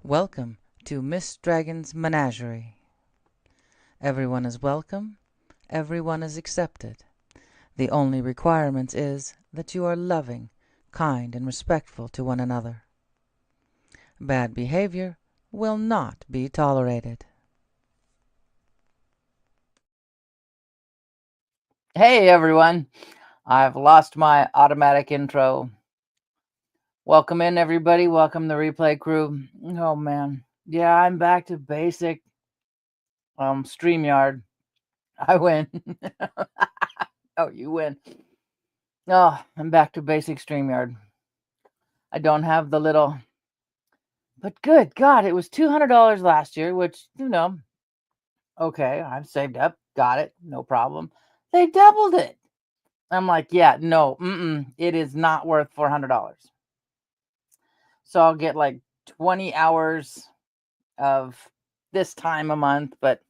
Welcome to Miss Dragon's Menagerie. Everyone is welcome, everyone is accepted. The only requirement is that you are loving, kind, and respectful to one another. Bad behavior will not be tolerated. Hey everyone, I've lost my automatic intro. Welcome in everybody, welcome the replay crew. Oh man, yeah, I'm back to basic StreamYard. I win. Oh, you win. Oh, I'm back to basic StreamYard. I don't have the little, but good God, it was $200 last year, which, okay, I've saved up, got it, no problem. They doubled it. I'm like, yeah, no, it is not worth $400. So I'll get like 20 hours of this time a month, but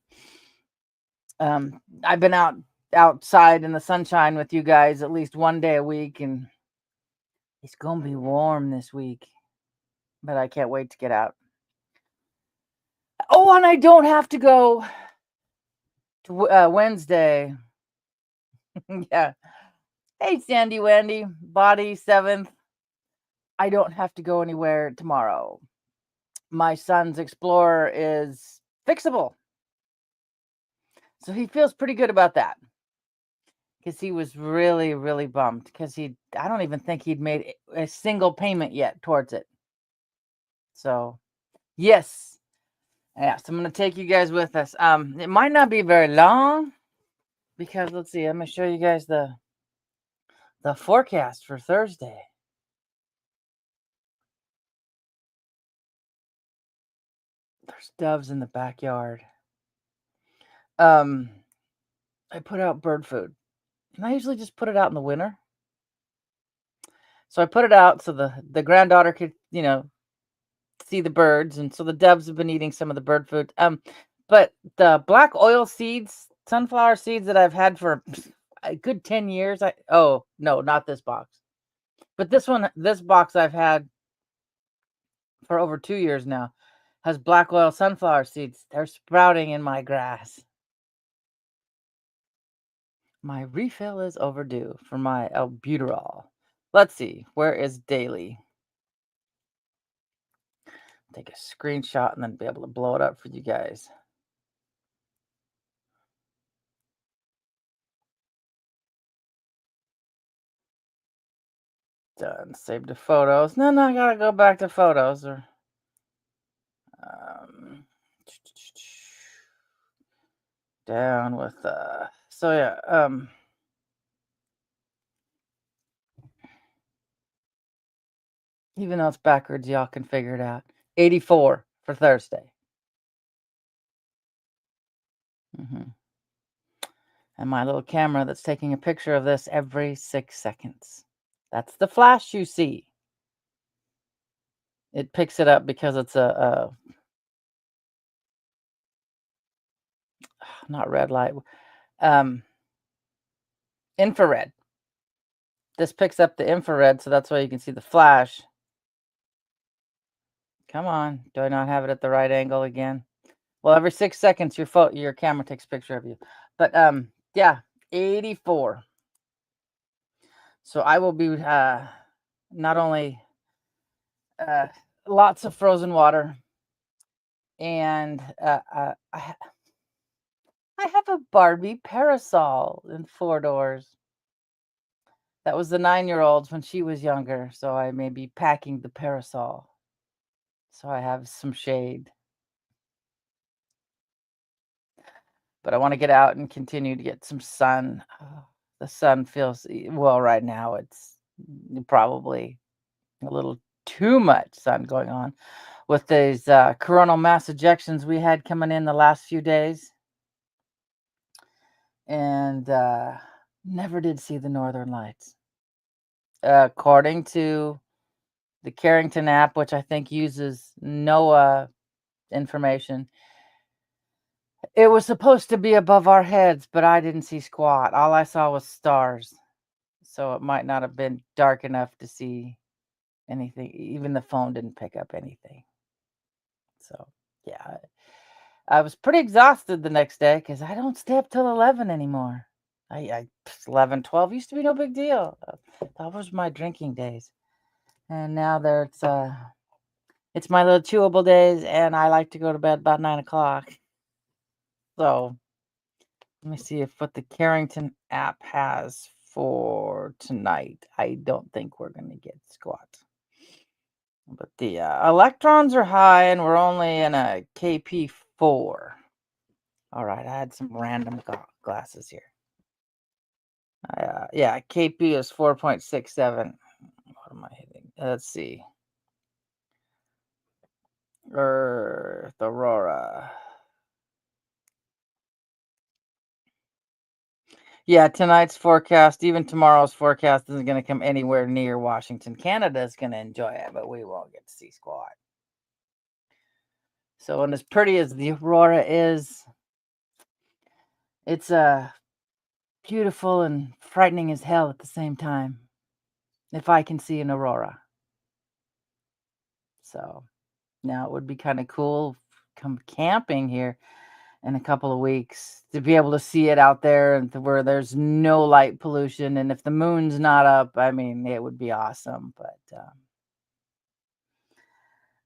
I've been outside in the sunshine with you guys at least one day a week, and it's gonna be warm this week, but I can't wait to get out. Oh, and I don't have to go to Wednesday. Yeah. Hey, Sandy Wendy, Body 7th. I don't have to go anywhere tomorrow. My son's Explorer is fixable. So he feels pretty good about that. Because he was really, really bummed. Because I don't even think he'd made a single payment yet towards it. So, yes. Yeah, so I'm going to take you guys with us. It might not be very long. Because, let's see, I'm going to show you guys the forecast for Thursday. There's doves in the backyard. I put out bird food. And I usually just put it out in the winter. So I put it out so the granddaughter could, see the birds, and so the doves have been eating some of the bird food. But the black oil seeds, sunflower seeds that I've had for a good 10 years. Oh no, not this box. But this box I've had for over 2 years now has black oil sunflower seeds. They're sprouting in my grass. My refill is overdue for my albuterol. Let's see, where is daily? Take a screenshot and then be able to blow it up for you guys. Done. Save the photos. No, I gotta go back to photos. Or down with so yeah, even though it's backwards, y'all can figure it out. 84 for Thursday. And my little camera that's taking a picture of this every 6 seconds. That's the flash you see. It picks it up because it's a not red light, infrared. This picks up the infrared, so that's why you can see the flash. Come on, do I not have it at the right angle again? Well, every 6 seconds, your camera takes a picture of you. But yeah, 84. So I will be not only lots of frozen water, and I have a Barbie parasol in 4 doors. That was the 9-year-old's when she was younger, so I may be packing the parasol. So I have some shade. But I want to get out and continue to get some sun. The sun feels, well, right now it's probably a little too much sun going on with these coronal mass ejections we had coming in the last few days. And never did see the northern lights. According to the Carrington app, which I think uses NOAA information, it was supposed to be above our heads, but I didn't see squat. All I saw was stars. So it might not have been dark enough to see anything. Even the phone didn't pick up anything. So yeah, I was pretty exhausted the next day because I don't stay up till 11 anymore. 11, 12 used to be no big deal. That was my drinking days. And now it's my little chewable days, and I like to go to bed about 9 o'clock. So let me see if what the Carrington app has for tonight. I don't think we're gonna get squat. But the electrons are high, and we're only in a KP4. All right, I had some random glasses here. Yeah, KP is 4.67. What am I hitting? Let's see. Earth, Aurora. Yeah, tonight's forecast, even tomorrow's forecast, isn't going to come anywhere near Washington. Canada's going to enjoy it, but we won't get to see squat. So, and as pretty as the Aurora is, it's beautiful and frightening as hell at the same time. If I can see an Aurora. So, now it would be kind of cool come camping here in a couple of weeks to be able to see it out there and where there's no light pollution. And if the moon's not up, I mean, it would be awesome. But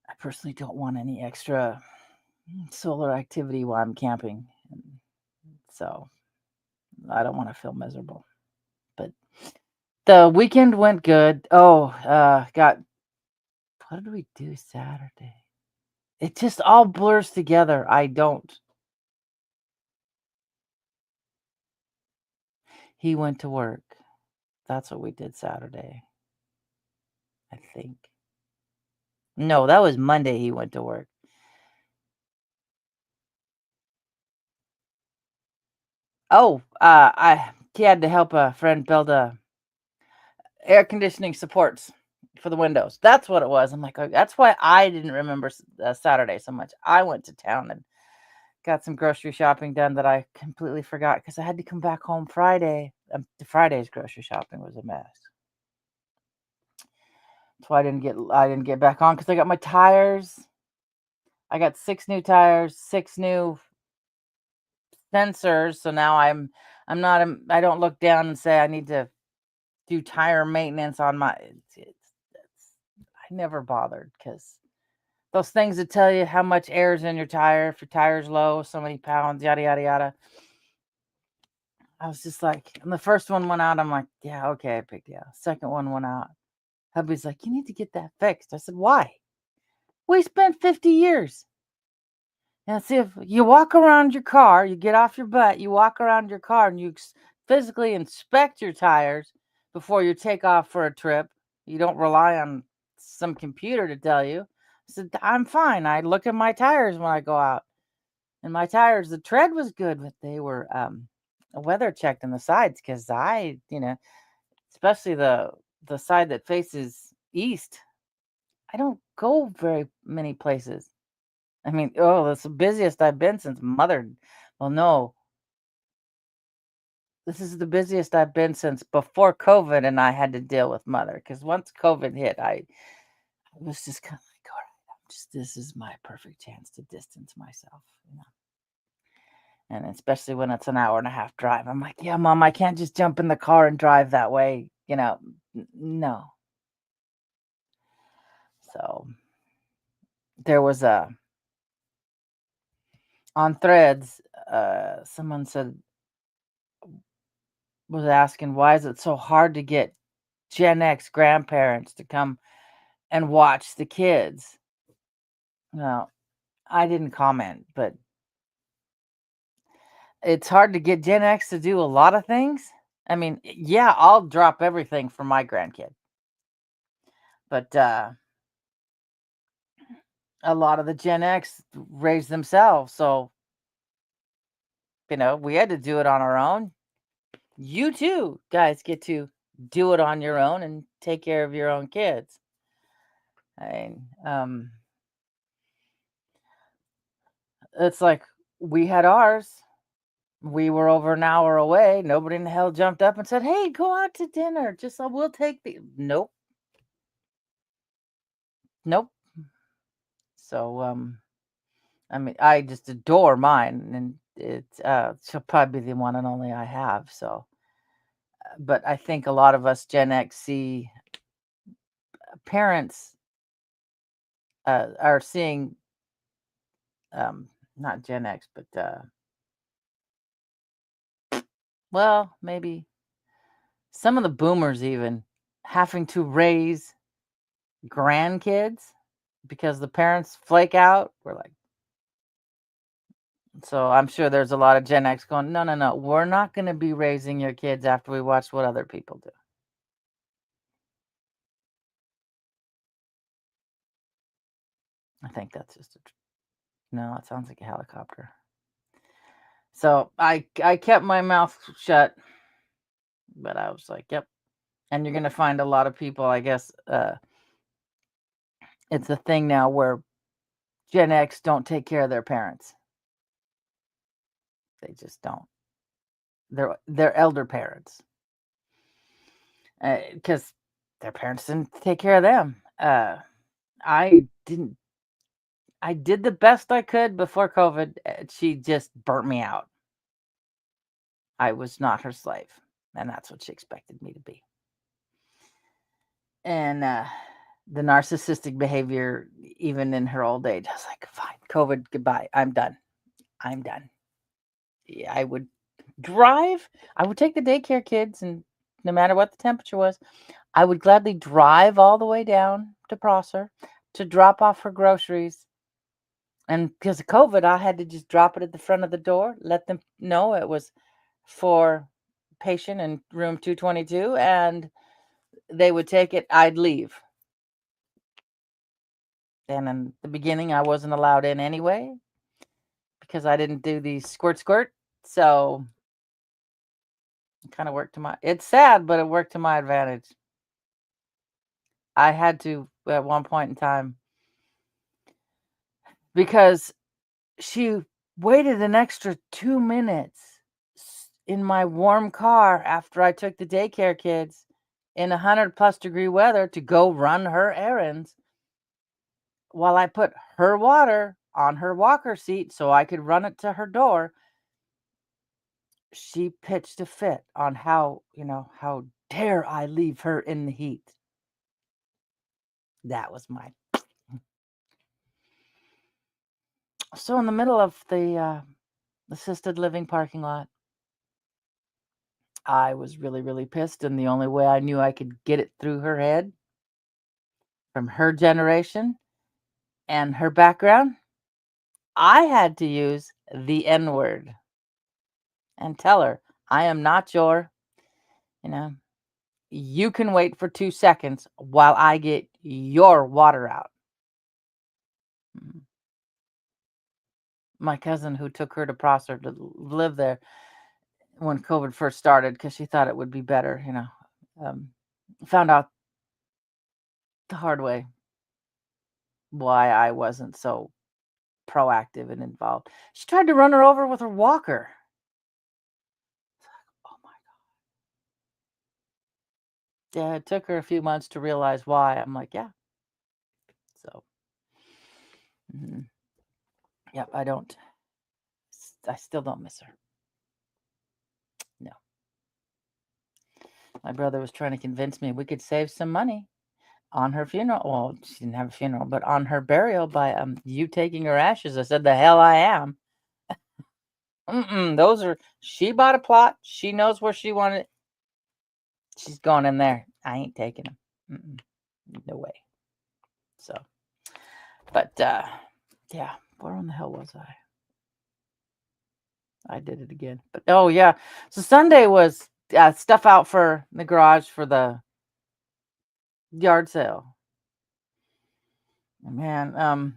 I personally don't want any extra solar activity while I'm camping. So I don't want to feel miserable. But the weekend went good. Oh, what did we do Saturday? It just all blurs together. I don't. He went to work. That's what we did Saturday, I think. No, that was Monday he went to work. Oh, he had to help a friend build air conditioning supports for the windows. That's what it was. I'm like, oh, that's why I didn't remember Saturday so much. I went to town and got some grocery shopping done that I completely forgot because I had to come back home Friday. Friday's grocery shopping was a mess. That's why I didn't get back on because I got my tires. I got 6 new tires, 6 new sensors. So now I'm not I don't look down and say I need to do tire maintenance on my I never bothered because those things that tell you how much air is in your tire, if your tire's low, so many pounds, yada yada yada. I was just like, and the first one went out, I'm like, yeah, okay, big deal. Second one went out. Hubby's like, you need to get that fixed. I said, why? We spent 50 years. Now, see, if you walk around your car, you get off your butt, you walk around your car and you physically inspect your tires before you take off for a trip. You don't rely on some computer to tell you. I said, I'm fine. I look at my tires when I go out. And my tires, the tread was good, but they were weather checked on the sides because especially the side that faces east, I don't go very many places. I mean, that's the busiest I've been since mother. Well, no, this is the busiest I've been since before COVID, and I had to deal with mother because once COVID hit, I was just kind of like, all right, this is my perfect chance to distance myself, And especially when it's an hour and a half drive, I'm like, yeah, mom, I can't just jump in the car and drive that way, no. So there was on Threads, someone was asking, why is it so hard to get Gen X grandparents to come and watch the kids? No, I didn't comment, but it's hard to get Gen X to do a lot of things. I mean, yeah, I'll drop everything for my grandkid. But a lot of the Gen X raised themselves. So, we had to do it on our own. You too, guys, get to do it on your own and take care of your own kids. I mean, it's like we had ours. We were over an hour away. Nobody in the hell jumped up and said, "Hey, go out to dinner. Just we'll take the." Nope. Nope. So I mean, I just adore mine, and she'll probably be the one and only I have. So, but I think a lot of us Gen X see parents are seeing, not Gen X, but well, maybe some of the boomers even having to raise grandkids because the parents flake out. We're like, so I'm sure there's a lot of Gen X going, no, no, no, we're not going to be raising your kids after we watch what other people do. I think that's just no, it sounds like a helicopter. So I kept my mouth shut, but I was like, yep. And you're gonna find a lot of people, I guess, it's a thing now where Gen X don't take care of their parents. They just don't. They're elder parents because their parents didn't take care of them. I didn't. I did the best I could before COVID. She just burnt me out. I was not her slave, and that's what she expected me to be. And the narcissistic behavior, even in her old age, I was like, fine, COVID, goodbye. I'm done. I'm done. Yeah, I would drive. I would take the daycare kids, and no matter what the temperature was, I would gladly drive all the way down to Prosser to drop off her groceries. And because of COVID, I had to just drop it at the front of the door, let them know it was for patient in room 222, and they would take it. I'd leave. And in the beginning, I wasn't allowed in anyway because I didn't do the squirt squirt. So it kind of worked to my. It's sad, but it worked to my advantage. I had to at one point in time because she waited an extra 2 minutes in my warm car after I took the daycare kids in 100+ degree weather to go run her errands while I put her water on her walker seat so I could run it to her door. She pitched a fit on how dare I leave her in the heat. That was my so in the middle of the assisted living parking lot. I was really, really pissed, and the only way I knew I could get it through her head from her generation and her background, I had to use the N word and tell her, I am not you know, you can wait for 2 seconds while I get your water out. Mm. My cousin who took her to Prosser to live there when COVID first started because she thought it would be better, um, found out the hard way why I wasn't so proactive and involved. She tried to run her over with her walker. Oh my god. Yeah, it took her a few months to realize why. I'm like, yeah. So, mhm. Yep, I still don't miss her. No. My brother was trying to convince me we could save some money on her funeral. Well, she didn't have a funeral, but on her burial by you taking her ashes. I said, the hell I am. Those are she bought a plot. She knows where she wanted it. She's going in there. I ain't taking them. No way. So, but yeah, where in the hell was I? I did it again. But oh yeah, so Sunday was stuff out for the garage for the yard sale. Man,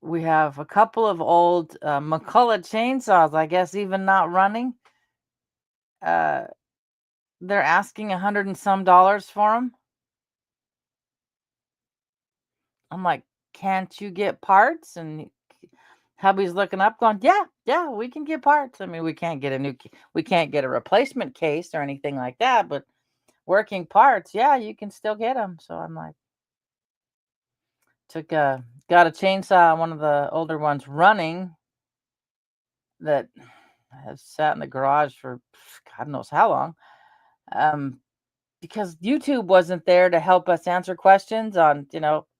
we have a couple of old McCulloch chainsaws. I guess even not running. Uh, they're asking $100 and some for them. I'm like, can't you get parts? And hubby's looking up, going, yeah, we can get parts. I mean, we can't get a replacement case or anything like that, but working parts, yeah, you can still get them. So I'm like, got a chainsaw on one of the older ones running that has sat in the garage for God knows how long. Um, because YouTube wasn't there to help us answer questions on,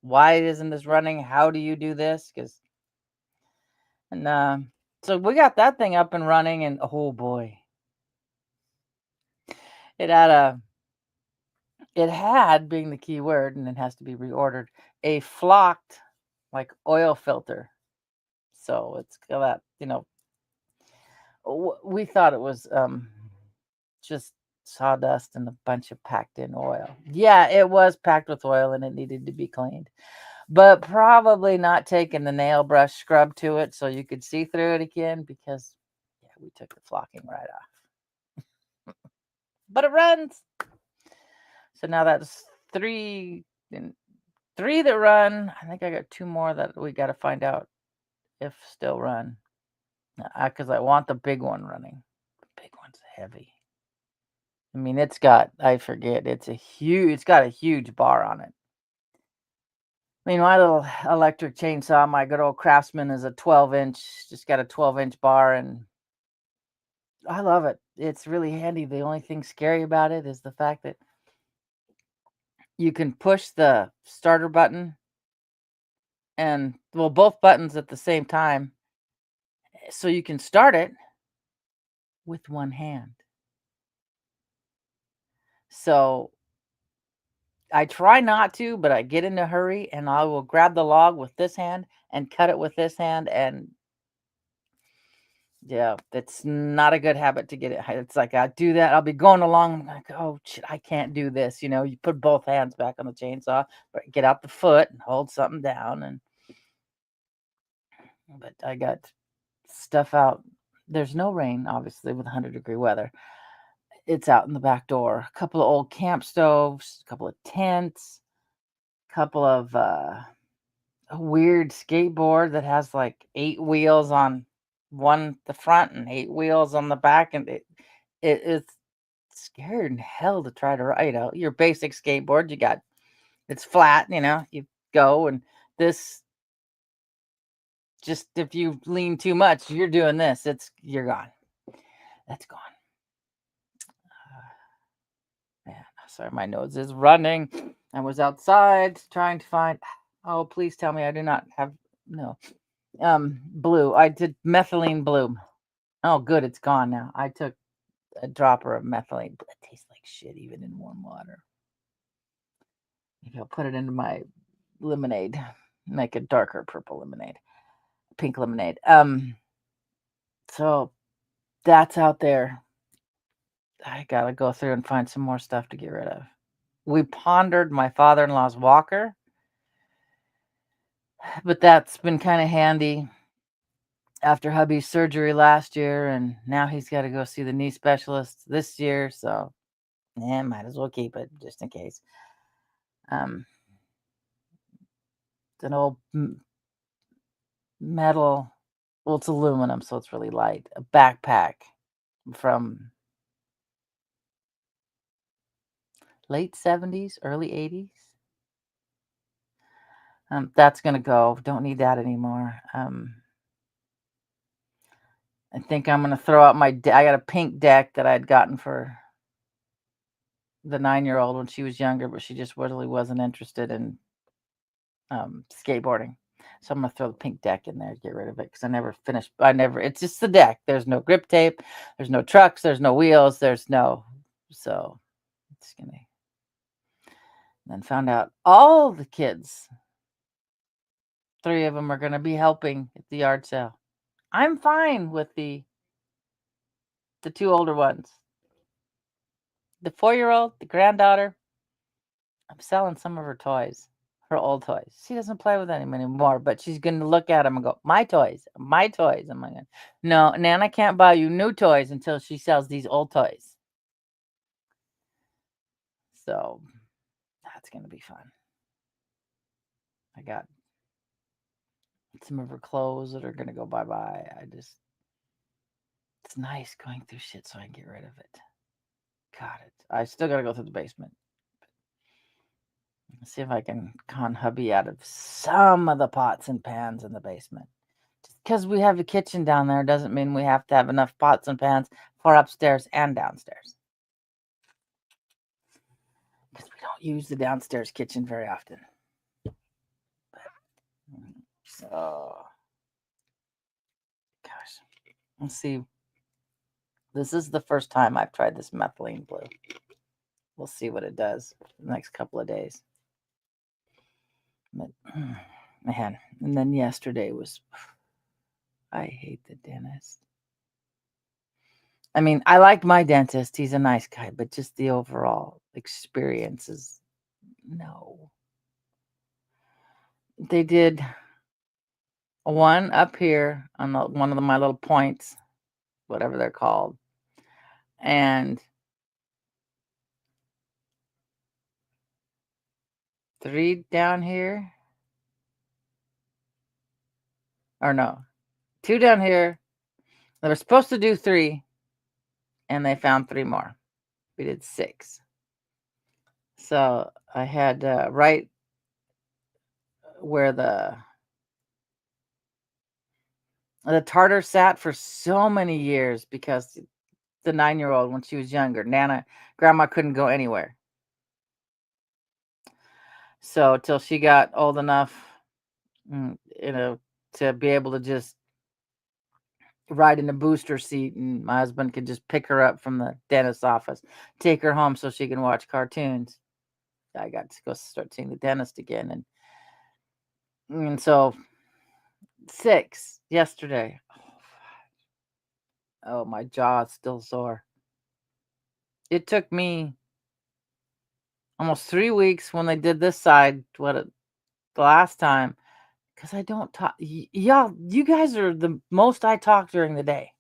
why isn't this running? How do you do this? And so we got that thing up and running, and oh boy, it had a it had being the key word, and it has to be reordered, a flocked like oil filter. So it's got that, we thought it was just sawdust and a bunch of packed in oil. Yeah, it was packed with oil and it needed to be cleaned, but probably not taking the nail brush scrub to it so you could see through it again, because yeah, we took the flocking right off. But it runs. So now that's three and three that run. I think I got two more that we got to find out if still run. Because I want the big one running. The big one's heavy. I mean, I forget, it's got a huge bar on it. I mean, my little electric chainsaw, my good old Craftsman, is a 12-inch, just got a 12-inch bar, and I love it. It's really handy. The only thing scary about it is the fact that you can push the starter button and, well, both buttons at the same time, so you can start it with one hand. So I try not to, but I get in a hurry and I will grab the log with this hand and cut it with this hand. And yeah, that's not a good habit to get it. It's like I do that, I'll be going along, I'm like, oh shit, I can't do this. You put both hands back on the chainsaw, get out the foot and hold something down. But I got stuff out. There's no rain, obviously, with 100-degree weather. It's out in the back door. A couple of old camp stoves, a couple of tents, a couple of a weird skateboard that has like 8 wheels on the front and 8 wheels on the back, and it's scared in hell to try to ride. Your basic skateboard, it's flat, you go, and this, just if you lean too much, you're doing this, you're gone. That's gone. Man, sorry, my nose is running. I was outside trying to find. Oh, please tell me I do not have no blue. I did methylene blue. Oh, good, it's gone now. I took a dropper of methylene. It tastes like shit even in warm water. Maybe I'll put it into my lemonade, make a darker purple lemonade, pink lemonade. So that's out there. I gotta go through and find some more stuff to get rid of. We pondered my father-in-law's walker, but that's been kind of handy after hubby's surgery last year, and now he's got to go see the knee specialist this year. So, yeah, might as well keep it just in case. It's an old metal, well, it's aluminum, so it's really light. A backpack from late 70s, early 80s. That's gonna go. Don't need that anymore. I think I'm gonna throw out I got a pink deck that I'd gotten for the 9-year-old when she was younger, but she just really wasn't interested in skateboarding. So I'm gonna throw the pink deck in there, get rid of it, because it's just the deck. There's no grip tape, there's no trucks, there's no wheels, so it's gonna. Then found out all the kids, 3 of them, are gonna be helping at the yard sale. I'm fine with the 2 older ones. The 4-year-old, the granddaughter, I'm selling some of her toys. Her old toys. She doesn't play with them anymore, but she's going to look at them and go, my toys, my toys. I'm like, no, Nana can't buy you new toys until she sells these old toys. So that's going to be fun. I got some of her clothes that are going to go bye-bye. It's nice going through shit so I can get rid of it. I still got to go through the basement. See if I can con hubby out of some of the pots and pans in the basement. Just because we have a kitchen down there doesn't mean we have to have enough pots and pans for upstairs and downstairs. Because we don't use the downstairs kitchen very often. So, gosh, let's see. This is the first time I've tried this methylene blue. We'll see what it does the next couple of days. But, man, and then yesterday was, I hate the dentist. I mean, I like my dentist. He's a nice guy, but just the overall experience is no. They did one up here on one of my little points, whatever they're called, and 3 down here. Or no, 2 down here. They were supposed to do 3, and they found 3 more. We did 6. So I had right where the tartar sat for so many years because the 9-year-old, when she was younger, grandma couldn't go anywhere. So till she got old enough, to be able to just ride in a booster seat, and my husband could just pick her up from the dentist's office, take her home so she can watch cartoons. I got to go start seeing the dentist again, and so 6 yesterday. Oh, my jaw is still sore. It took me almost 3 weeks when they did this side, the last time, because I don't talk. Y'all, you guys are the most I talk during the day.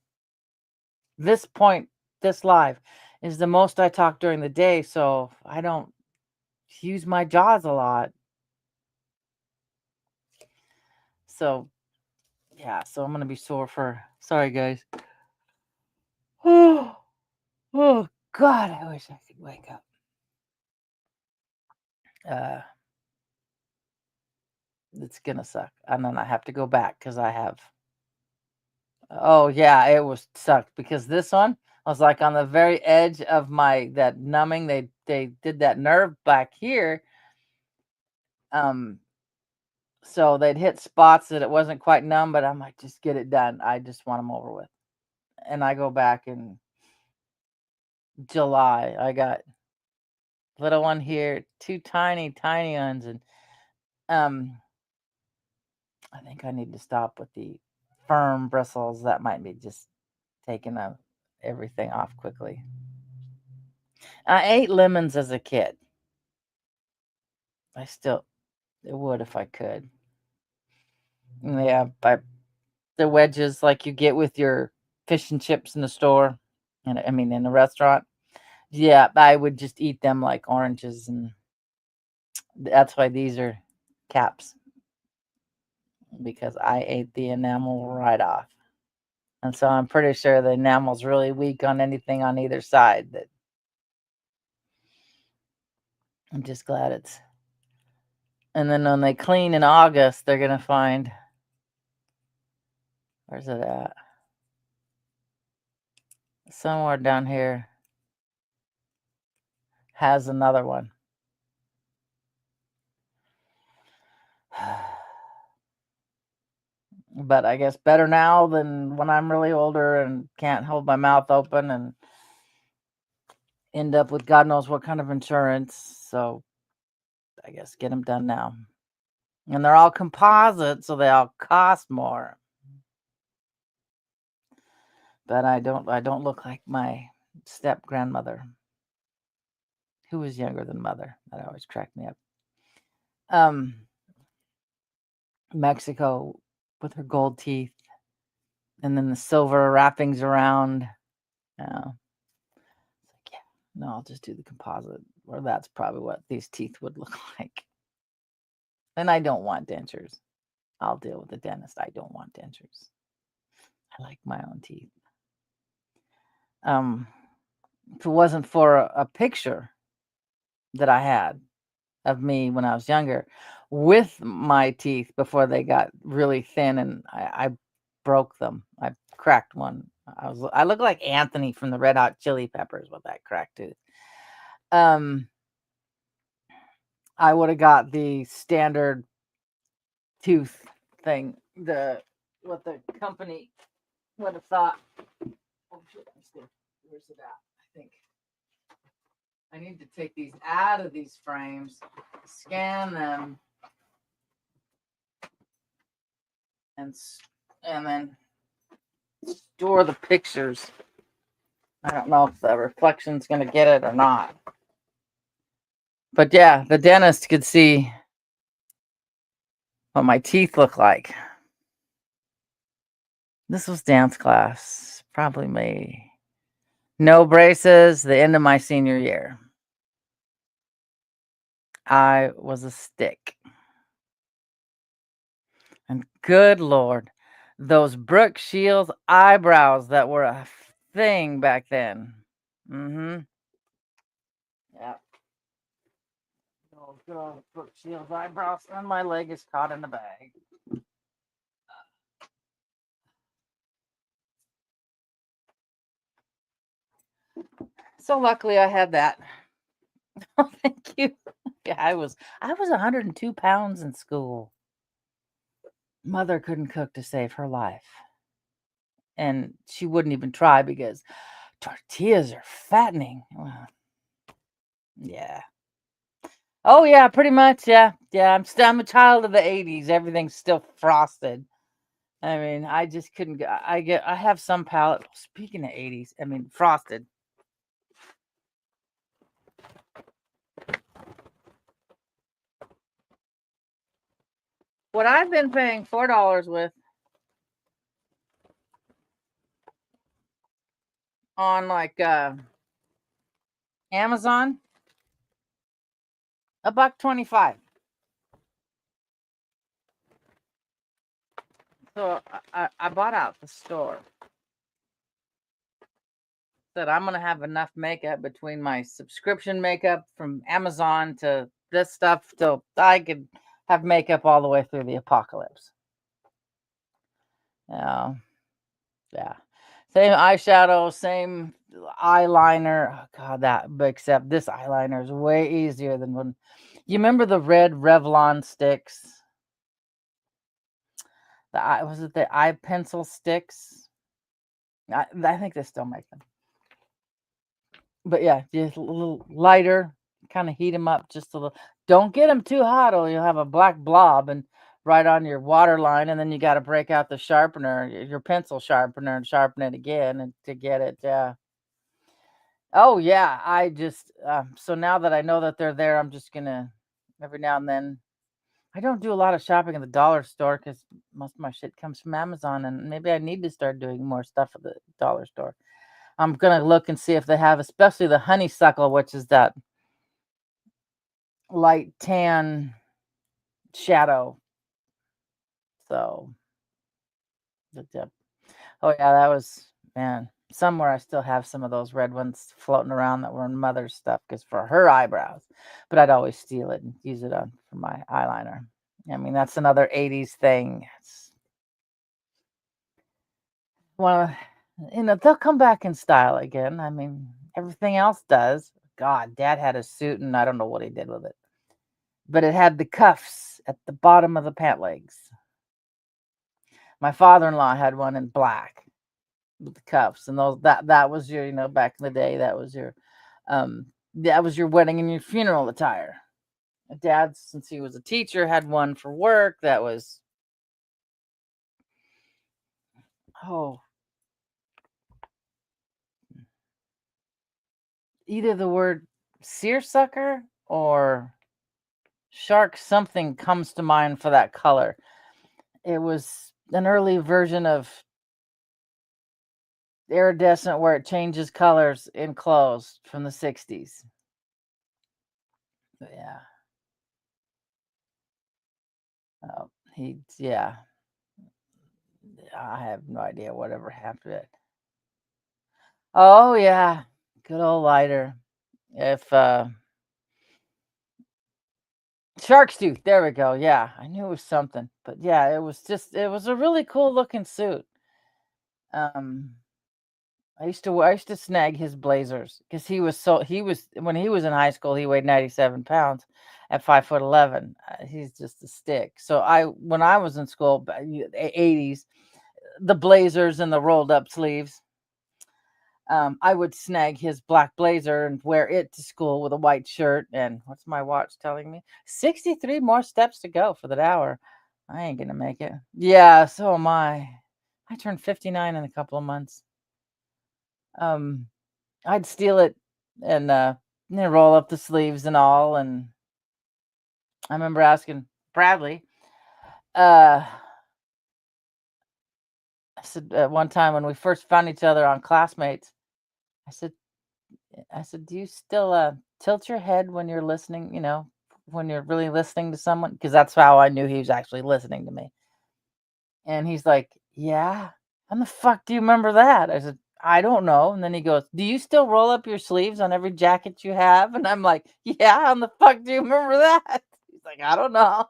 This live is the most I talk during the day, so I don't use my jaws a lot. So, yeah, so I'm going to be sore sorry, guys. Oh, God, I wish I could wake up. It's going to suck. And then I have to go back because I have. Oh, yeah, it was sucked because this one, I was like on the very edge of that numbing. They did that nerve back here. So they'd hit spots that it wasn't quite numb, but I'm like, just get it done. I just want them over with. And I go back in July. I got little one here, 2 tiny ones, and I think I need to stop with the firm bristles. That might be just taking everything off quickly. I ate lemons as a kid. I would if I could. Yeah, the wedges like you get with your fish and chips in the store, and I mean in the restaurant. Yeah, I would just eat them like oranges, and that's why these are caps, because I ate the enamel right off. And so I'm pretty sure the enamel's really weak on anything on either side. That I'm just glad it's. And then when they clean in August, they're gonna find. Where's it at? Somewhere down here has another one. But I guess better now than when I'm really older and can't hold my mouth open and end up with God knows what kind of insurance. So I guess get them done now. And they're all composite, so they all cost more. But I don't look like my step grandmother, who was younger than mother. That always cracked me up. Mexico with her gold teeth, and then the silver wrappings around. Yeah, no, I'll just do the composite, or that's probably what these teeth would look like. And I don't want dentures. I'll deal with the dentist. I don't want dentures. I like my own teeth. If it wasn't for a picture that I had of me when I was younger with my teeth before they got really thin, and I broke them. I cracked one. I look like Anthony from the Red Hot Chili Peppers with that cracked tooth. Um, I would have got the standard tooth thing. What the company would have thought. Oh shit! Where's it at? I think I need to take these out of these frames, scan them, and then store the pictures. I don't know if the reflection's gonna get it or not. But yeah, the dentist could see what my teeth look like. This was dance class, probably May. No braces, the end of my senior year. I was a stick. And good Lord, those Brooke Shields eyebrows that were a thing back then. Mm-hmm. Yeah. Oh, good old Brooke Shields eyebrows, and my leg is caught in the bag. So luckily I had that. Oh, thank you. Yeah, I was 102 pounds in school. Mother couldn't cook to save her life. And she wouldn't even try because tortillas are fattening. Well, yeah. Oh yeah, pretty much. Yeah. Yeah. I'm a child of the 80s. Everything's still frosted. I mean, I just couldn't I have some palate. Speaking of 80s, I mean frosted. What I've been paying $4 with on like Amazon, $1.25. So I bought out the store. Said I'm gonna have enough makeup between my subscription makeup from Amazon to this stuff till I could have makeup all the way through the apocalypse. Yeah, yeah. Same eyeshadow, same eyeliner. Oh God, but except this eyeliner is way easier than when. You remember the red Revlon sticks? Was it the eye pencil sticks? I think they still make them. But yeah, just a little lighter, kind of heat them up just a little. Don't get them too hot, or you'll have a black blob and right on your water line, and then you got to break out the sharpener, your pencil sharpener, and sharpen it again and to get it. Oh yeah, I just so now that I know that they're there, I'm just gonna every now and then. I don't do a lot of shopping at the dollar store because most of my shit comes from Amazon, and maybe I need to start doing more stuff at the dollar store. I'm gonna look and see if they have, especially the honeysuckle, which is that light tan shadow. So, yeah. Oh yeah, that was man. Somewhere I still have some of those red ones floating around that were in mother's stuff because for her eyebrows, but I'd always steal it and use it on for my eyeliner. I mean, that's another '80s thing. Well, they'll come back in style again. I mean, everything else does. God, Dad had a suit, and I don't know what he did with it, but it had the cuffs at the bottom of the pant legs. My father-in-law had one in black with the cuffs, and those that was your, back in the day, that was your wedding and your funeral attire. My dad, since he was a teacher, had one for work that was oh either the word seersucker or shark something comes to mind for that color. It was an early version of iridescent where it changes colors in clothes from the 60s. Yeah. Yeah. I have no idea whatever happened to it. Oh yeah. Good old lighter. If Shark's Tooth. There we go. Yeah, I knew it was something, but yeah, it was a really cool looking suit. Um, I used to snag his blazers because he was when he was in high school he weighed 97 pounds at 5'11". He's just a stick. So I when I was in school, 80s, the blazers and the rolled up sleeves. I would snag his black blazer and wear it to school with a white shirt. And what's my watch telling me? 63 more steps to go for that hour. I ain't gonna make it. Yeah, so am I. I turned 59 in a couple of months. Um, I'd steal it and roll up the sleeves and all. And I remember asking Bradley, uh, I said one time when we first found each other on Classmates, I said, "Do you still tilt your head when you're listening? You know, when you're really listening to someone?" Because that's how I knew he was actually listening to me. And he's like, "Yeah." How the fuck do you remember that? I said, "I don't know." And then he goes, "Do you still roll up your sleeves on every jacket you have?" And I'm like, "Yeah." How the fuck do you remember that? He's like, "I don't know.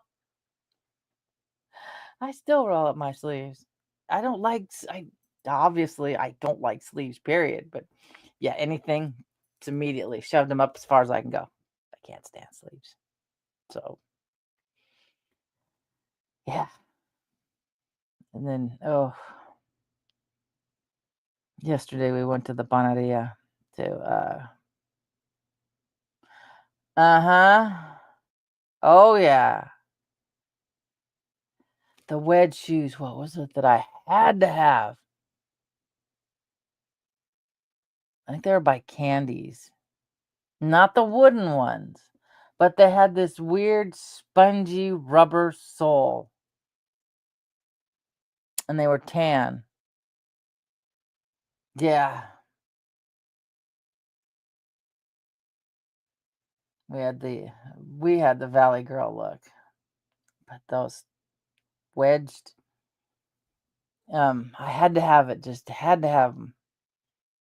I still roll up my sleeves. I don't like. I obviously I don't like sleeves. Period. But yeah, anything, it's immediately shoved them up as far as I can go. I can't stand sleeves. So yeah. And then yesterday we went to the Panaderia to uh-huh. Oh yeah. The wedge shoes. What was it that I had to have? I think they were by Candies. Not the wooden ones, but they had this weird spongy rubber sole and they were tan. Yeah. We had the we had the Valley Girl look, but those wedged, I had to have it, just had to have them.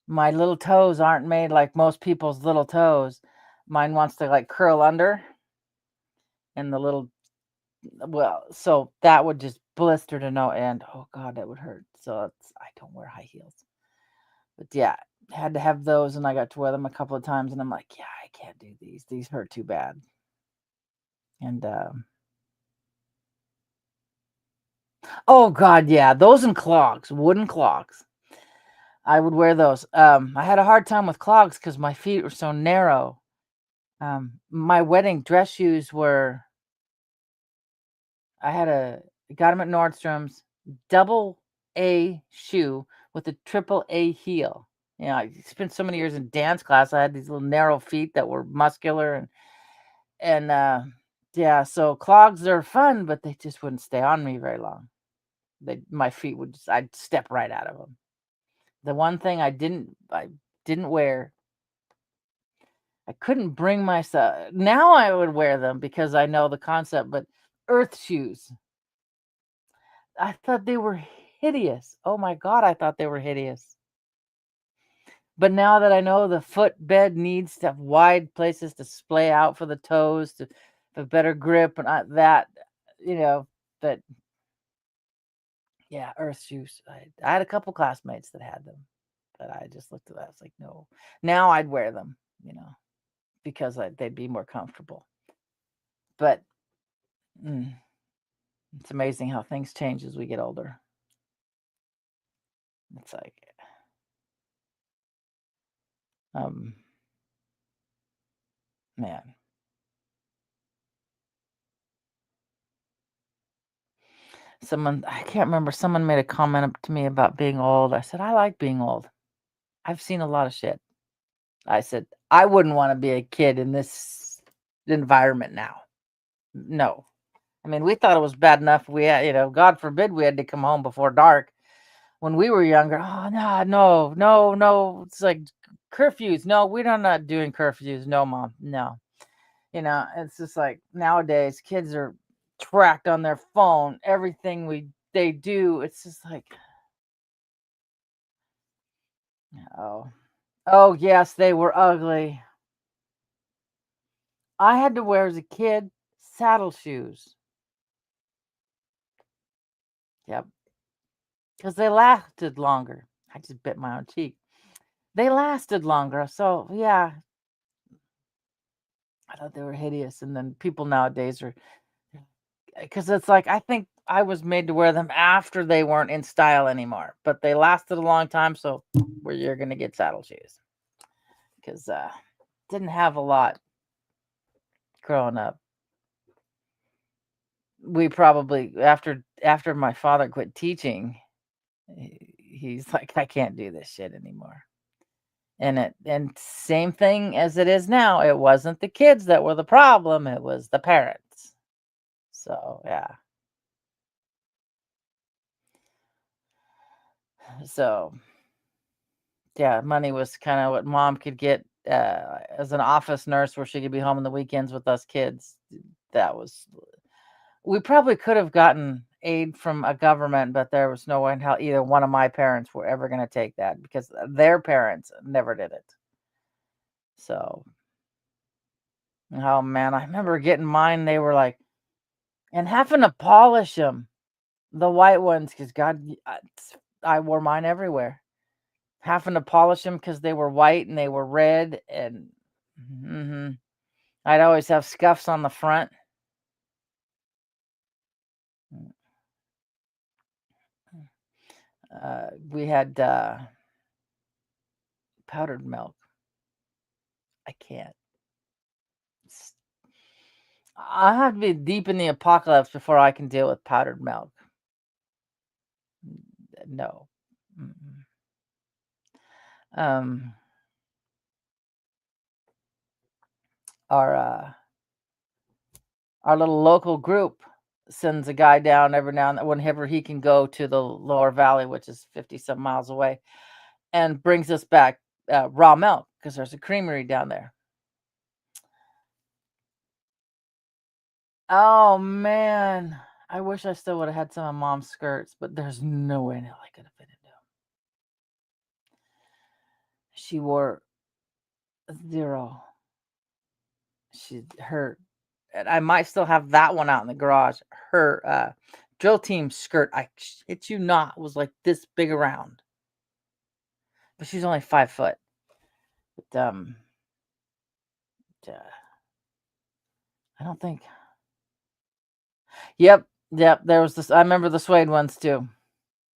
My little toes aren't made like most people's little toes. Mine wants to like curl under and the little well, so that would just blister to no end. Oh god, that would hurt. So I don't wear high heels. But yeah, had to have those and I got to wear them a couple of times and I'm like, yeah, I can't do these. These hurt too bad. And oh god, yeah, those and clogs, wooden clogs. I would wear those. I had a hard time with clogs because my feet were so narrow. My wedding dress shoes were I had a got them at Nordstrom's, double A shoe with a triple A heel. You know, I spent so many years in dance class. I had these little narrow feet that were muscular and yeah, so clogs are fun, but they just wouldn't stay on me very long. My feet would just I'd step right out of them. The one thing I didn't wear, I couldn't bring myself. Now I would wear them because I know the concept, but earth shoes. I thought they were hideous. Oh my god, I thought they were hideous. But now that I know the footbed needs to have wide places to splay out for the toes to have better grip and that, you know, that yeah, earth shoes. I had a couple classmates that had them, but I just looked at that. I was like, no. Now I'd wear them, because they'd be more comfortable. But mm, it's amazing how things change as we get older. It's like, um, man, I can't remember, someone made a comment up to me about being old. I said, I like being old. I've seen a lot of shit. I said, I wouldn't want to be a kid in this environment now. No. I mean, we thought it was bad enough. We had, God forbid we had to come home before dark when we were younger. Oh, no, no, no, no. It's like curfews. No, we're not doing curfews. No, mom. No. It's just like nowadays kids are tracked on their phone. Everything they do, it's just like, oh, oh yes, they were ugly. I had to wear as a kid Saddle shoes. Yep. Because they lasted longer. I just bit my own cheek. They lasted longer. So, yeah, I thought they were hideous. And then people nowadays are, because it's like, I think I was made to wear them after they weren't in style anymore, but they lasted a long time. So, where you're going to get saddle shoes. Because didn't have a lot growing up. We probably, after my father quit teaching, he's like, I can't do this shit anymore. And same thing as it is now. It wasn't the kids that were the problem, it was the parents. So, yeah. So, yeah, money was kind of what mom could get as an office nurse where she could be home on the weekends with us kids. That was, we probably could have gotten aid from a government, but there was no way in hell either one of my parents were ever going to take that because their parents never did it. So, oh man, I remember getting mine. They were like, and having to polish them, the white ones, because God, I wore mine everywhere. Having to polish them because they were white and they were red, and I'd always have scuffs on the front. We had powdered milk. I can't. I have to be deep in the apocalypse before I can deal with powdered milk. No. Our little local group sends a guy down every now and then whenever he can go to the lower valley, which is 50 some miles away, and brings us back raw milk because there's a creamery down there. Oh man, I wish I still would have had some of mom's skirts, but there's no way in hell I could have fit into them. She wore 0. And I might still have that one out in the garage. Her drill team skirt, I shit you not, was like this big around. But she's only 5 foot. But I don't think. Yep. There was this. I remember the suede ones too.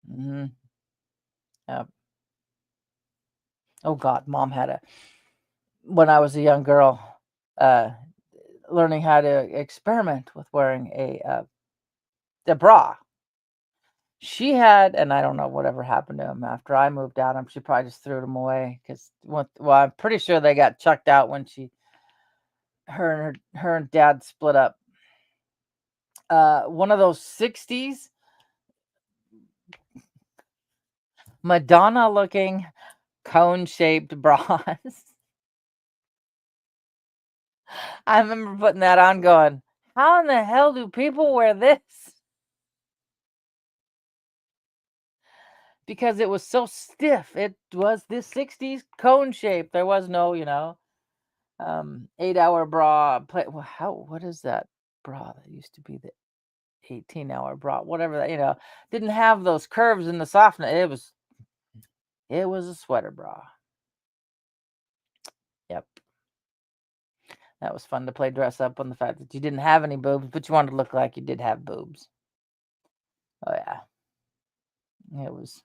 Yep. Oh God, mom had when I was a young girl, learning how to experiment with wearing a bra. She had, and I don't know whatever happened to them after I moved out. She probably just threw them away because, well, I'm pretty sure they got chucked out when her and dad split up. One of those 60s Madonna looking cone-shaped bras. I remember putting that on going, how in the hell do people wear this? Because it was so stiff. It was this 60s cone shape. There was no, 8-hour bra. What is that bra that used to be the 18-hour bra? Whatever that, didn't have those curves in the softness. It was a sweater bra. Yep. That was fun to play dress up on the fact that you didn't have any boobs, but you wanted to look like you did have boobs. Oh yeah. It was.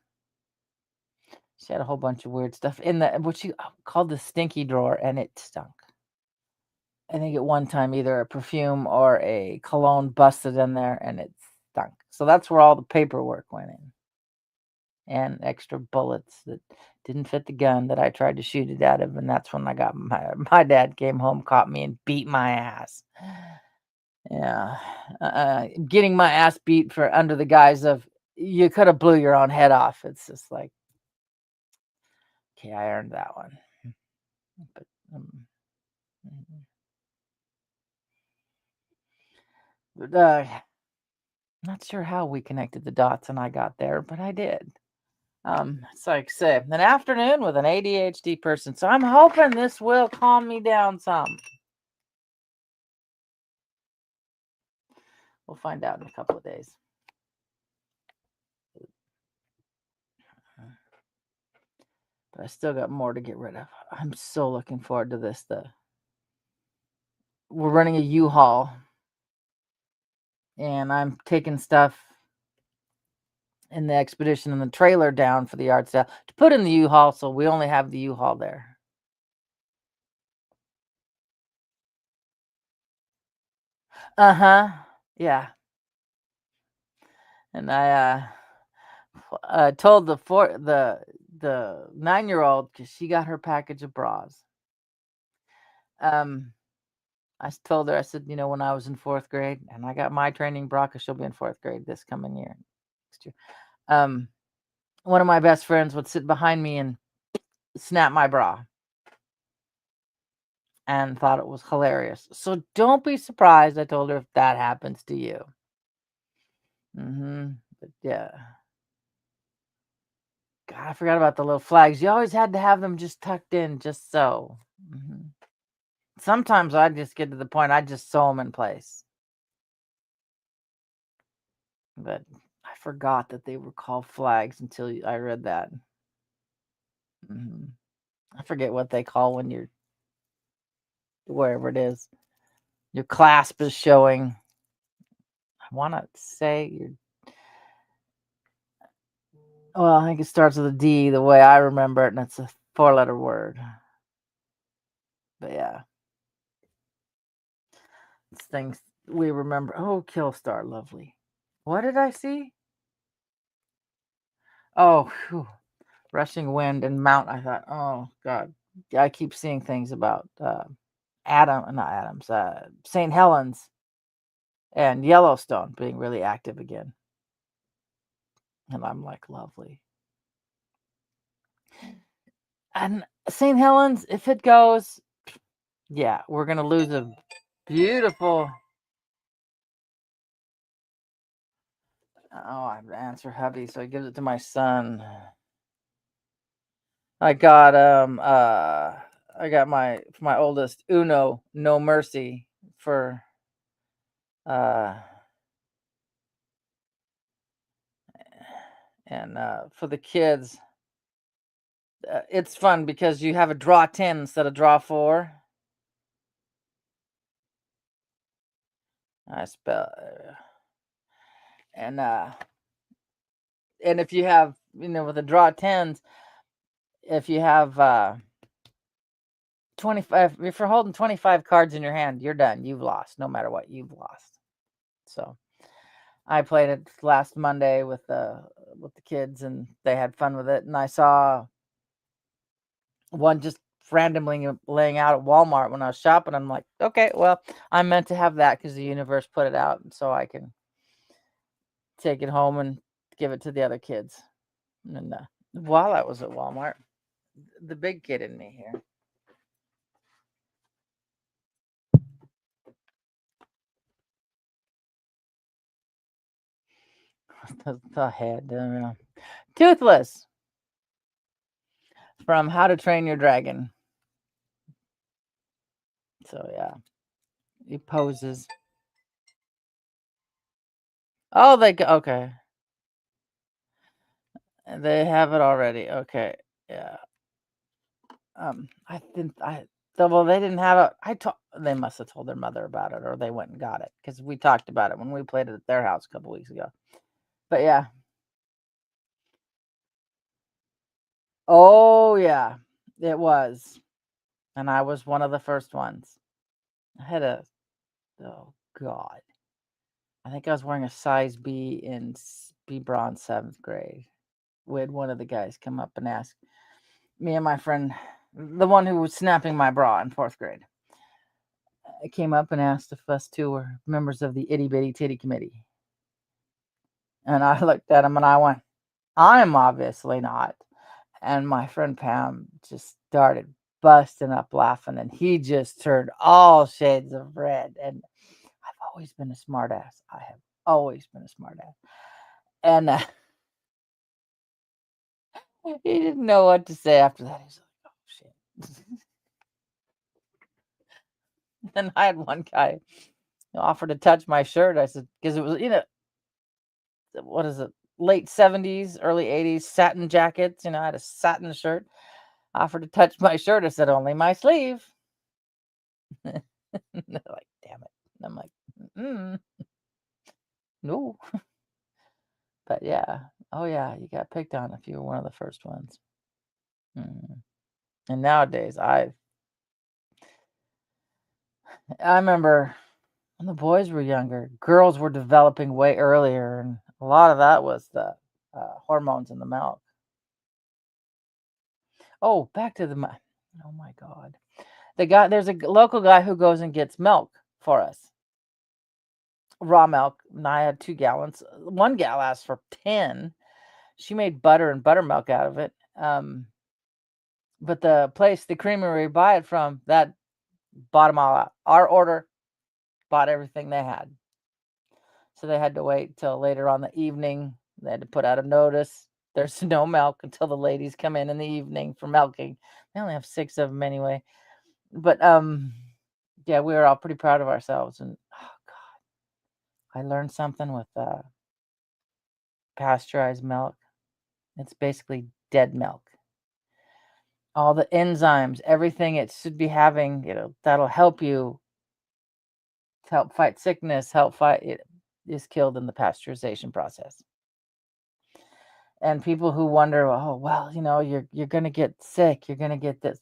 She had a whole bunch of weird stuff in what she called the stinky drawer, and it stunk. I think at one time either a perfume or a cologne busted in there, and it stunk. So that's where all the paperwork went in, and extra bullets that didn't fit the gun that I tried to shoot it out of, and that's when I got my dad came home, caught me, and beat my ass. Yeah, getting my ass beat for under the guise of you could have blew your own head off. It's just like, okay, I earned that one. But not sure how we connected the dots and I got there, but I did. It's like say an afternoon with an ADHD person. So I'm hoping this will calm me down some. We'll find out in a couple of days. But I still got more to get rid of. I'm so looking forward to this. We're running a U-Haul, and I'm taking stuff in the expedition and the trailer down for the yard sale to put in the U-Haul, so we only have the U-Haul there. Yeah. And I told the 9-year-old, because she got her package of bras. I told her, I said, when I was in 4th grade, and I got my training bra, because she'll be in 4th grade this coming year, next year. One of my best friends would sit behind me and snap my bra, and thought it was hilarious. So don't be surprised, I told her, if that happens to you. But yeah. God, I forgot about the little flags. You always had to have them just tucked in, just so. Sometimes I'd just get to the point, I'd just sew them in place. But I forgot that they were called flags until I read that. I forget what they call when you're, wherever it is, your clasp is showing. I want to say well, I think it starts with a D the way I remember it, and it's a 4-letter word. But yeah. It's things we remember. Oh, Killstar, lovely. What did I see? Oh, whew. Rushing Wind and Mount. I thought, oh God, I keep seeing things about St. Helens and Yellowstone being really active again, and I'm like, lovely. And St. Helens, if it goes, yeah, we're gonna lose a beautiful. Oh, I have to answer hubby, so he gives it to my son. I got my oldest Uno No Mercy for and for the kids. It's fun because you have a draw 10 instead of draw 4. I spell and if you have, with the draw 10s, if you have 25, if you're holding 25 cards in your hand, you're done. You've lost. No matter what, you've lost. So I played it last Monday with the kids, and they had fun with it. And I saw one just randomly laying out at Walmart when I was shopping. I'm like, okay, well, I meant to have that because the universe put it out, and so I can take it home and give it to the other kids. And while I was at Walmart, the big kid in me here. the head. Toothless from How to Train Your Dragon. So yeah, he poses. Oh, okay. They have it already. Okay, yeah. I think well, they didn't have it. They must have told their mother about it, or they went and got it, because we talked about it when we played it at their house a couple weeks ago. But yeah. Oh yeah, it was, and I was one of the first ones. I had oh God, I think I was wearing a size B in B bra in 7th grade. We had one of the guys come up and ask me and my friend, the one who was snapping my bra in 4th grade, came up and asked if us two were members of the Itty Bitty Titty Committee. And I looked at him and I went, I'm obviously not. And my friend Pam just started busting up laughing, and he just turned all shades of red. And I've always been a smartass. I have always been a smartass. And he didn't know what to say after that. He's like, oh shit. Then I had one guy offered to touch my shirt. I said, because it was, what is it? Late 70s, early 80s, satin jackets. I had a satin shirt. Offered to touch my shirt. I said, only my sleeve. They're like, damn it. And I'm like, no. But yeah. Oh, yeah. You got picked on if you were one of the first ones. And nowadays, I remember when the boys were younger, girls were developing way earlier. And a lot of that was the hormones in the milk. Oh, back to the, oh my God. There's a local guy who goes and gets milk for us. Raw milk. And I had 2 gallons. One gal asked for 10. She made butter and buttermilk out of it. But the creamery we buy it from, that bought them all out. Our order bought everything they had. So they had to wait till later on the evening. They had to put out a notice. There's no milk until the ladies come in the evening for milking. They only have 6 of them anyway. But yeah, we were all pretty proud of ourselves. And oh God, I learned something with pasteurized milk. It's basically dead milk. All the enzymes, everything it should be having, that'll help you to help fight sickness, help fight it, is killed in the pasteurization process. And people who wonder, oh well, you're gonna get sick, you're gonna get this.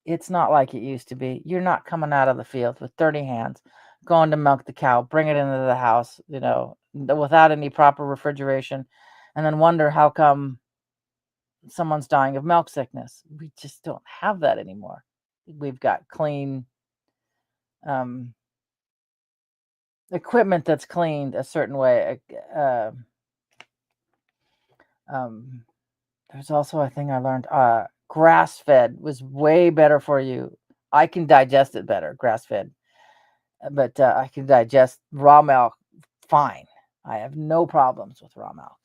It's not like it used to be. You're not coming out of the field with 30 hands, going to milk the cow, bring it into the house, without any proper refrigeration, and then wonder how come someone's dying of milk sickness. We just don't have that anymore. We've got clean equipment that's cleaned a certain way. There's also a thing I learned. Grass-fed was way better for you. I can digest it better, grass-fed. But I can digest raw milk fine. I have no problems with raw milk.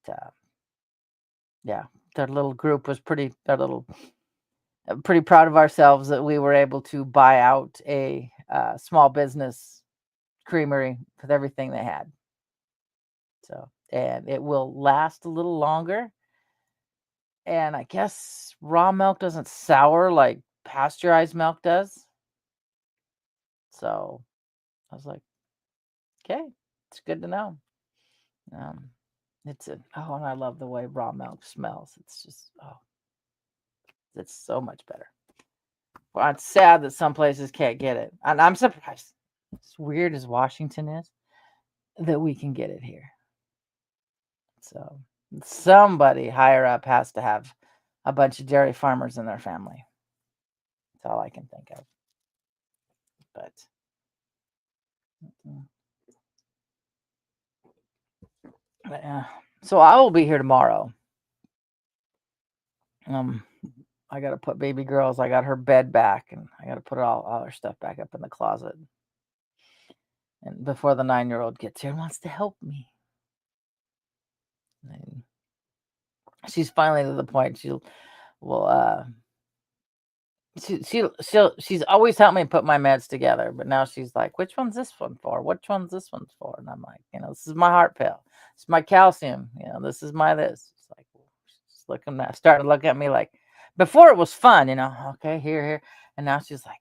But yeah, their little group was pretty proud of ourselves that we were able to buy out a small business creamery with everything they had. So, and it will last a little longer. And I guess raw milk doesn't sour like pasteurized milk does. So I was like, okay, it's good to know. And I love the way raw milk smells. It's just, it's so much better. Well, it's sad that some places can't get it. And I'm surprised, as weird as Washington is, that we can get it here. So somebody higher up has to have a bunch of dairy farmers in their family. That's all I can think of. But yeah. So I will be here tomorrow. I got to put baby girls. I got her bed back, and I got to put all her stuff back up in the closet. And before the 9-year-old gets here and wants to help me, and she's finally to the point she's always helped me put my meds together, but now she's like, which one's this one for? Which one's this one's for? And I'm like, this is my heart pill. It's my calcium. This is my this. It's like, she's starting to look at me like, before it was fun, okay, here. And now she's like,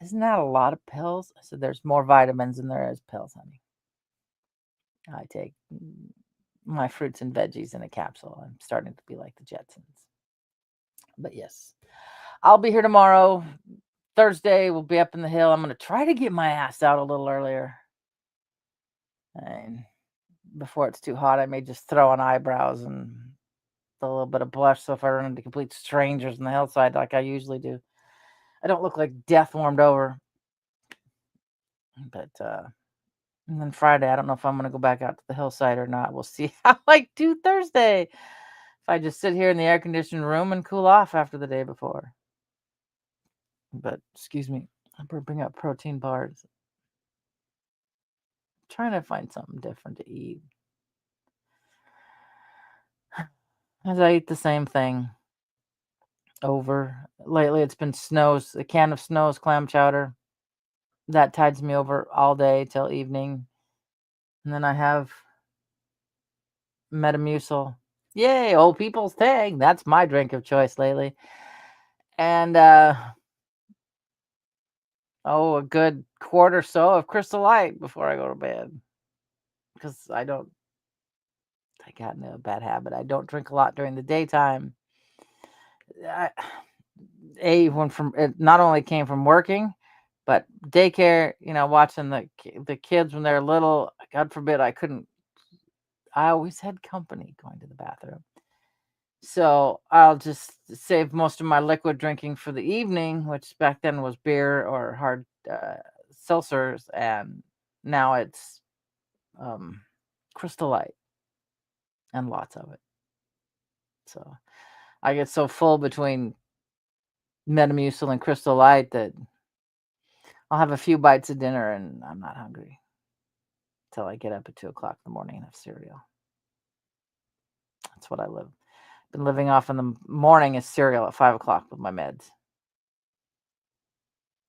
isn't that a lot of pills? I said, there's more vitamins than there is pills, honey. I take my fruits and veggies in a capsule. I'm starting to be like the Jetsons. But yes, I'll be here tomorrow. Thursday, we'll be up in the hill. I'm going to try to get my ass out a little earlier. And before it's too hot, I may just throw on eyebrows and a little bit of blush. So if I run into complete strangers on the hillside like I usually do, I don't look like death warmed over. But and then Friday, I don't know if I'm going to go back out to the hillside or not. We'll see how I do Thursday. If I just sit here in the air conditioned room and cool off after the day before. But excuse me, I'm burping up protein bars. I'm trying to find something different to eat. As I eat the same thing over. Lately, it's been a can of Snow's clam chowder. that tides me over all day till evening. And then I have Metamucil. Yay, old people's Tang. That's my drink of choice lately. And a good quart or so of Crystal Light before I go to bed. Because I got in a bad habit. I don't drink a lot during the daytime. It not only came from working, but daycare, watching the kids when they're little. God forbid I always had company going to the bathroom. So I'll just save most of my liquid drinking for the evening, which back then was beer or hard seltzers, and now it's Crystal Light and lots of it. So I get so full between Metamucil and Crystal Light that I'll have a few bites of dinner and I'm not hungry till I get up at 2 o'clock in the morning and have cereal. That's what I been living off in the morning is cereal at 5 o'clock with my meds.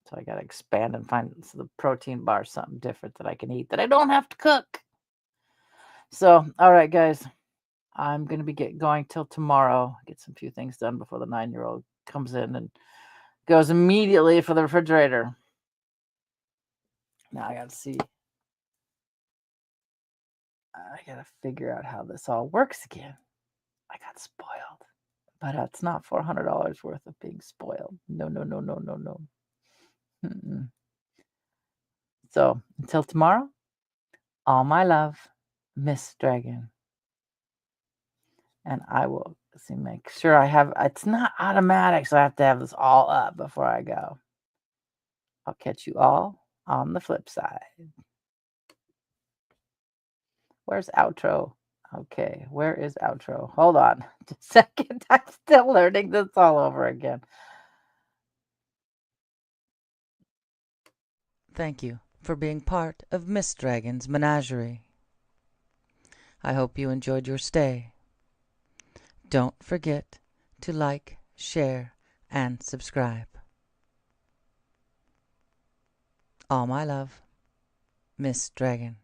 So I got to expand and find the protein bar, something different that I can eat that I don't have to cook. So, all right, guys, I'm going to be going till tomorrow. Get some few things done before the 9-year-old comes in and goes immediately for the refrigerator. Now I got to see. I got to figure out how this all works again. I got spoiled. But it's not $400 worth of being spoiled. No. Mm-mm. So until tomorrow, all my love, Miss Dragon. And I will make sure I have, it's not automatic, so I have to have this all up before I go. I'll catch you all on the flip side. Where's outro? Okay, where is outro? Hold on just a second. I'm still learning this all over again. Thank you for being part of Miss Dragon's menagerie. I hope you enjoyed your stay. Don't forget to like, share, and subscribe. All my love, Miss Dragon.